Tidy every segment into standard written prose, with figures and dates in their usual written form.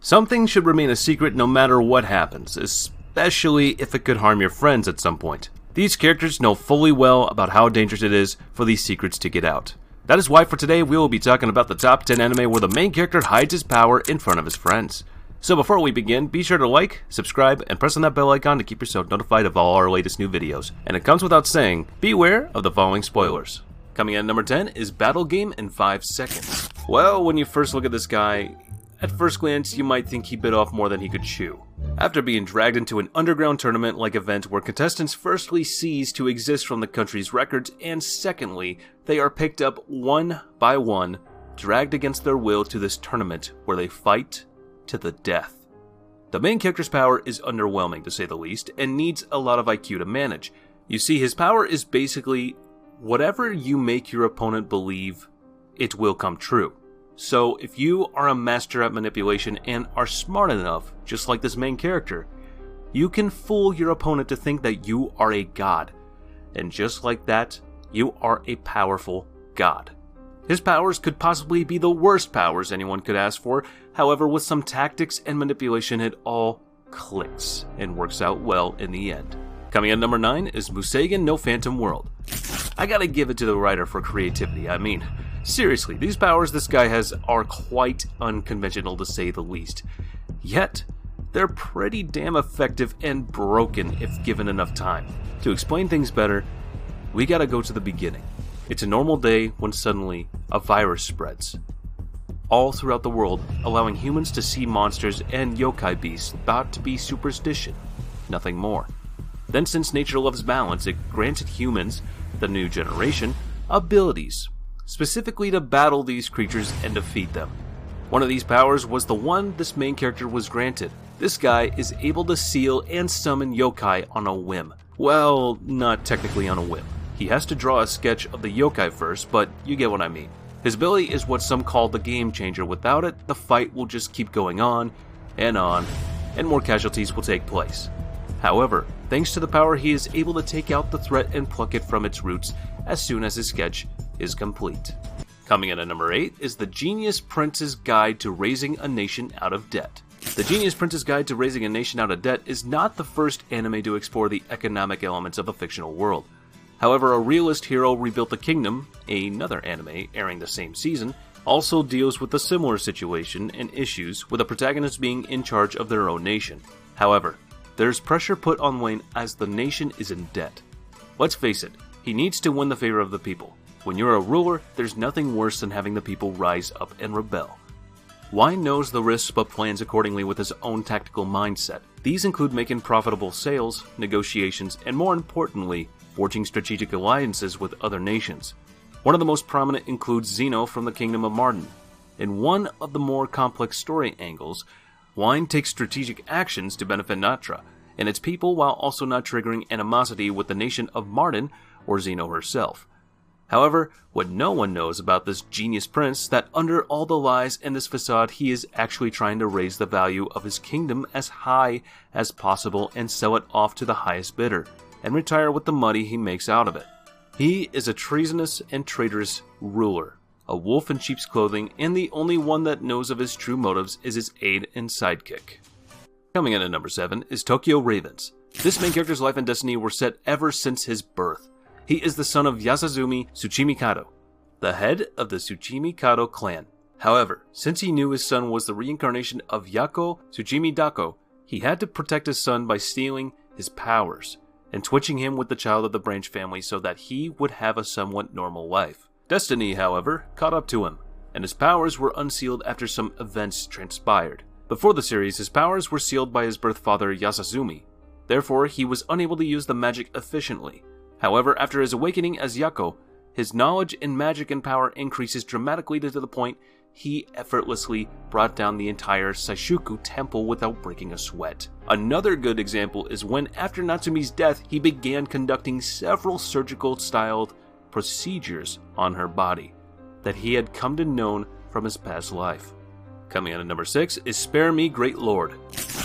Something should remain a secret no matter what happens, especially if it could harm your friends at some point. These characters know fully well about how dangerous it is for these secrets to get out. That is why for today we will be talking about the top 10 anime where the main character hides his power in front of his friends. So before we begin, be sure to like, subscribe, and press on that bell icon to keep yourself notified of all our latest new videos. And it comes without saying, beware of the following spoilers. Coming in at number 10 is Battle Game in 5 Seconds. Well, when you first look at this guy, at first glance you might think he bit off more than he could chew. After being dragged into an underground tournament-like event where contestants firstly cease to exist from the country's records, and secondly, they are picked up one by one, dragged against their will to this tournament where they fight to the death. The main character's power is underwhelming to say the least, and needs a lot of IQ to manage. You see, his power is basically whatever you make your opponent believe, it will come true. So if you are a master at manipulation and are smart enough, just like this main character, you can fool your opponent to think that you are a god. And just like that, you are a powerful god. His powers could possibly be the worst powers anyone could ask for, however with some tactics and manipulation it all clicks and works out well in the end. Coming in at number 9 is MUSAIGEN no Phantom World. I gotta give it to the writer for creativity. I mean, seriously, these powers this guy has are quite unconventional to say the least. Yet, they're pretty damn effective and broken if given enough time. To explain things better, we gotta go to the beginning. It's a normal day when suddenly a virus spreads all throughout the world, allowing humans to see monsters and yokai beasts thought to be superstition, nothing more. Then, since nature loves balance, it granted humans, the new generation, abilities, specifically to battle these creatures and defeat them. One of these powers was the one this main character was granted. This guy is able to seal and summon yokai on a whim. Well, not technically on a whim. He has to draw a sketch of the yokai first, but you get what I mean. His ability is what some call the game changer. Without it, the fight will just keep going on, and more casualties will take place. However, thanks to the power, he is able to take out the threat and pluck it from its roots as soon as his sketch is complete. Coming in at number 8 is The Genius Prince's Guide to Raising a Nation Out of Debt. The Genius Prince's Guide to Raising a Nation Out of Debt is not the first anime to explore the economic elements of a fictional world. However, A Realist Hero Rebuilt the Kingdom, another anime airing the same season, also deals with a similar situation and issues with the protagonists being in charge of their own nation. However, there's pressure put on Wayne as the nation is in debt. Let's face it, he needs to win the favor of the people. When you're a ruler, there's nothing worse than having the people rise up and rebel. Wine knows the risks but plans accordingly with his own tactical mindset. These include making profitable sales, negotiations, and more importantly, forging strategic alliances with other nations. One of the most prominent includes Zeno from the Kingdom of Martin. In one of the more complex story angles, Wine takes strategic actions to benefit Natra and its people while also not triggering animosity with the nation of Martin or Zeno herself. However, what no one knows about this genius prince that under all the lies and this facade he is actually trying to raise the value of his kingdom as high as possible and sell it off to the highest bidder, and retire with the money he makes out of it. He is a treasonous and traitorous ruler, a wolf in sheep's clothing, and the only one that knows of his true motives is his aide and sidekick. Coming in at number 7 is Tokyo Ravens. This main character's life and destiny were set ever since his birth. He is the son of Yasuzumi Tsuchimikado, the head of the Tsuchimikado clan. However, since he knew his son was the reincarnation of Yako Tsuchimidako, he had to protect his son by stealing his powers and twitching him with the child of the branch family so that he would have a somewhat normal life. Destiny, however, caught up to him, and his powers were unsealed after some events transpired. Before the series, his powers were sealed by his birth father Yasuzumi. Therefore, he was unable to use the magic efficiently. However, after his awakening as Yako, his knowledge in magic and power increases dramatically to the point he effortlessly brought down the entire Saishuku temple without breaking a sweat. Another good example is when, after Natsumi's death, he began conducting several surgical-styled procedures on her body that he had come to know from his past life. Coming in at number 6 is Spare Me, Great Lord.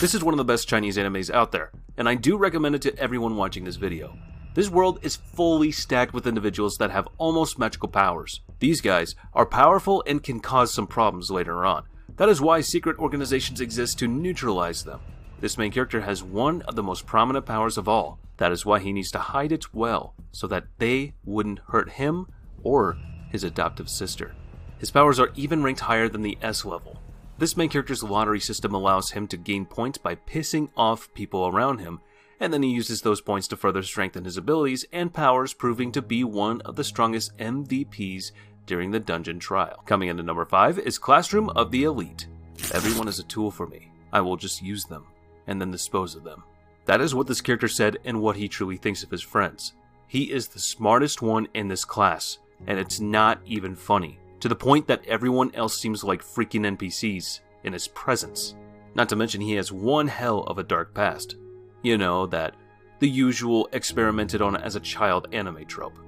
This is one of the best Chinese animes out there, and I do recommend it to everyone watching this video. This world is fully stacked with individuals that have almost magical powers. These guys are powerful and can cause some problems later on. That is why secret organizations exist, to neutralize them. This main character has one of the most prominent powers of all. That is why he needs to hide it well, so that they wouldn't hurt him or his adoptive sister. His powers are even ranked higher than the S level. This main character's lottery system allows him to gain points by pissing off people around him, and then he uses those points to further strengthen his abilities and powers, proving to be one of the strongest MVPs during the dungeon trial. Coming in at number 5 is Classroom of the Elite. Everyone is a tool for me. I will just use them, and then dispose of them. That is what this character said and what he truly thinks of his friends. He is the smartest one in this class, and it's not even funny, to the point that everyone else seems like freaking NPCs in his presence. Not to mention he has one hell of a dark past. You know, that the usual experimented on as a child anime trope.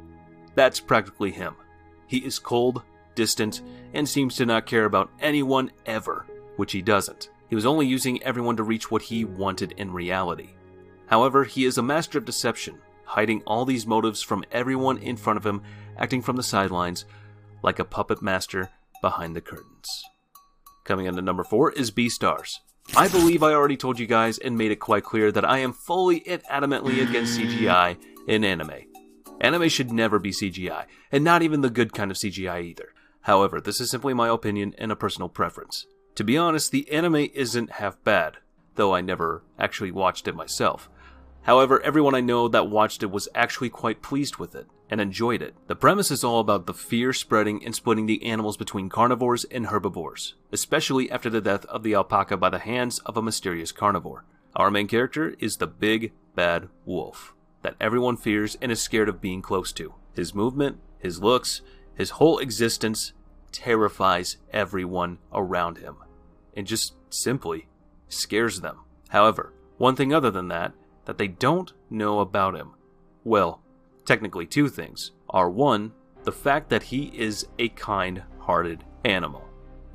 That's practically him. He is cold, distant, and seems to not care about anyone ever, which he doesn't. He was only using everyone to reach what he wanted in reality. However, he is a master of deception, hiding all these motives from everyone in front of him, acting from the sidelines, like a puppet master behind the curtains. Coming in at number 4 is B-Stars. I believe I already told you guys and made it quite clear that I am fully and adamantly against CGI in anime. Anime should never be CGI, and not even the good kind of CGI either. However, this is simply my opinion and a personal preference. To be honest, the anime isn't half bad, though I never actually watched it myself. However, everyone I know that watched it was actually quite pleased with it, and enjoyed it. The premise is all about the fear spreading and splitting the animals between carnivores and herbivores, especially after the death of the alpaca by the hands of a mysterious carnivore. Our main character is the big, bad wolf that everyone fears and is scared of being close to. His movement, his looks, his whole existence terrifies everyone around him, and just simply scares them. However, one thing other than that they don't know about him, well, technically 2 things, are 1, the fact that he is a kind-hearted animal,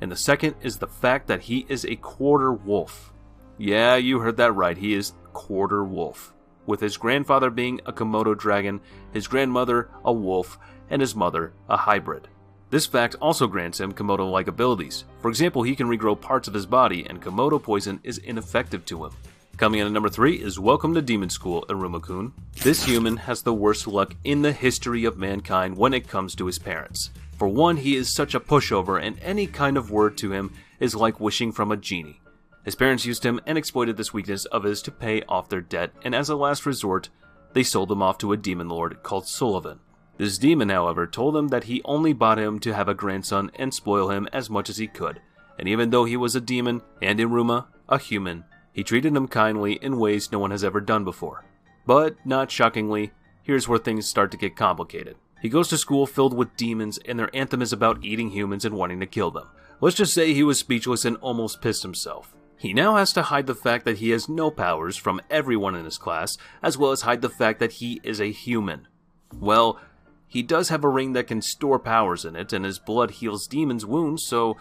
and the second is the fact that he is a quarter wolf. Yeah, you heard that right, he is quarter wolf, with his grandfather being a Komodo dragon, his grandmother a wolf, and his mother a hybrid. This fact also grants him Komodo-like abilities. For example, he can regrow parts of his body, and Komodo poison is ineffective to him. Coming in at number 3 is Welcome to Demon School, IRUMA-KUN. This human has the worst luck in the history of mankind when it comes to his parents. For one, he is such a pushover, and any kind of word to him is like wishing from a genie. His parents used him and exploited this weakness of his to pay off their debt, and as a last resort, they sold him off to a demon lord called Sullivan. This demon, however, told him that he only bought him to have a grandson and spoil him as much as he could, and even though he was a demon and Iruma, a human, he treated him kindly in ways no one has ever done before. But, not shockingly, here's where things start to get complicated. He goes to school filled with demons, and their anthem is about eating humans and wanting to kill them. Let's just say he was speechless and almost pissed himself. He now has to hide the fact that he has no powers from everyone in his class, as well as hide the fact that he is a human. Well, he does have a ring that can store powers in it, and his blood heals demons' wounds, so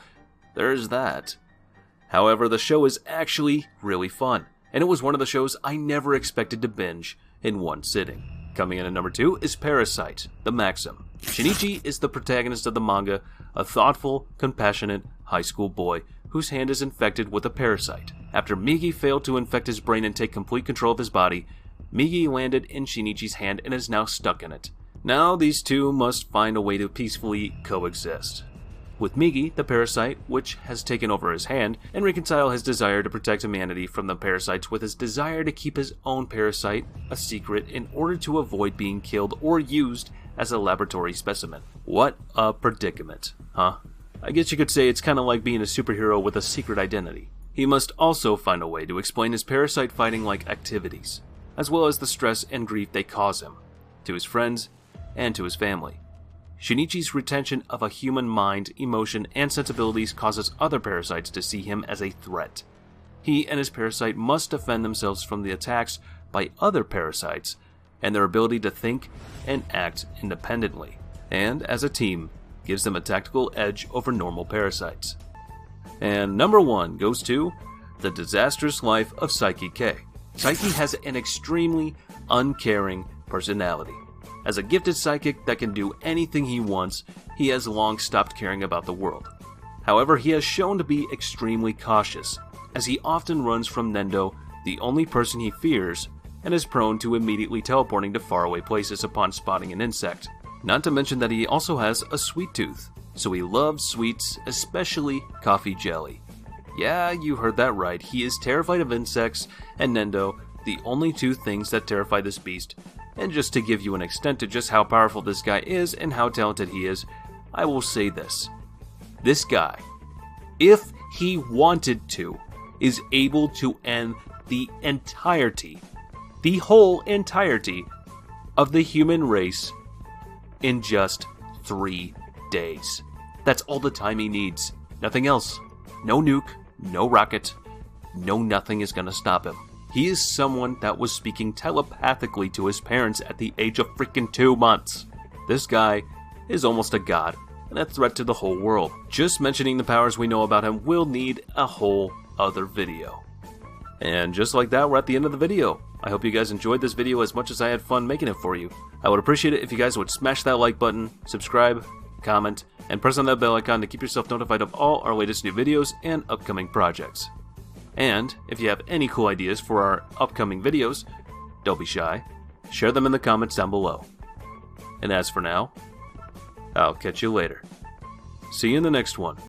there's that. However, the show is actually really fun, and it was one of the shows I never expected to binge in one sitting. Coming in at number 2 is Parasite, the Maxim. Shinichi is the protagonist of the manga, a thoughtful, compassionate high school boy whose hand is infected with a parasite. After Migi failed to infect his brain and take complete control of his body, Migi landed in Shinichi's hand and is now stuck in it. Now these two must find a way to peacefully coexist, with Migi, the parasite, which has taken over his hand, and reconcile his desire to protect humanity from the parasites with his desire to keep his own parasite a secret in order to avoid being killed or used as a laboratory specimen. What a predicament, huh? I guess you could say it's kind of like being a superhero with a secret identity. He must also find a way to explain his parasite fighting-like activities, as well as the stress and grief they cause him, to his friends, and to his family. Shinichi's retention of a human mind, emotion, and sensibilities causes other parasites to see him as a threat. He and his parasite must defend themselves from the attacks by other parasites and their ability to think and act independently, and as a team, gives them a tactical edge over normal parasites. And number 1 goes to The Disastrous Life of Saiki K. Saiki has an extremely uncaring personality. As a gifted psychic that can do anything he wants, he has long stopped caring about the world. However, he has shown to be extremely cautious, as he often runs from Nendo, the only person he fears, and is prone to immediately teleporting to faraway places upon spotting an insect. Not to mention that he also has a sweet tooth, so he loves sweets, especially coffee jelly. Yeah, you heard that right, he is terrified of insects, and Nendo, the only two things that terrify this beast. And just to give you an extent to just how powerful this guy is and how talented he is, I will say this. This guy, if he wanted to, is able to end the entirety, the whole entirety of the human race in just 3 days. That's all the time he needs. Nothing else. No nuke, no rocket, no nothing is gonna stop him. He is someone that was speaking telepathically to his parents at the age of freaking 2 months. This guy is almost a god, and a threat to the whole world. Just mentioning the powers we know about him will need a whole other video. And just like that, we're at the end of the video. I hope you guys enjoyed this video as much as I had fun making it for you. I would appreciate it if you guys would smash that like button, subscribe, comment, and press on that bell icon to keep yourself notified of all our latest new videos and upcoming projects. And if you have any cool ideas for our upcoming videos, don't be shy, share them in the comments down below. And as for now, I'll catch you later. See you in the next one.